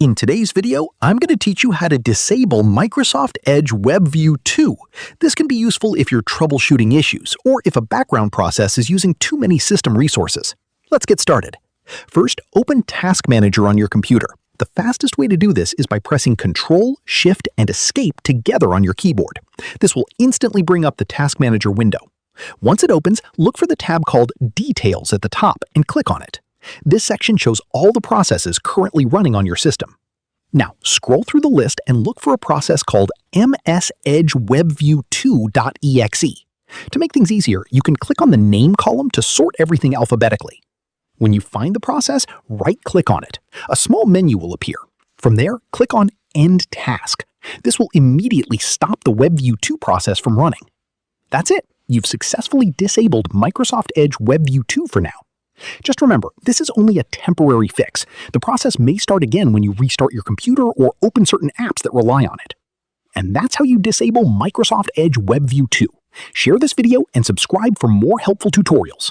In today's video, I'm going to teach you how to disable Microsoft Edge WebView2. This can be useful if you're troubleshooting issues or if a background process is using too many system resources. Let's get started. First, open Task Manager on your computer. The fastest way to do this is by pressing Control, Shift, and Escape together on your keyboard. This will instantly bring up the Task Manager window. Once it opens, look for the tab called Details at the top and click on it. This section shows all the processes currently running on your system. Now, scroll through the list and look for a process called MS Edge WebView2.exe. To make things easier, you can click on the name column to sort everything alphabetically. When you find the process, right-click on it. A small menu will appear. From there, click on End Task. This will immediately stop the WebView2 process from running. That's it. You've successfully disabled Microsoft Edge WebView2 for now. Just remember, this is only a temporary fix. The process may start again when you restart your computer or open certain apps that rely on it. And that's how you disable Microsoft Edge WebView2. Share this video and subscribe for more helpful tutorials.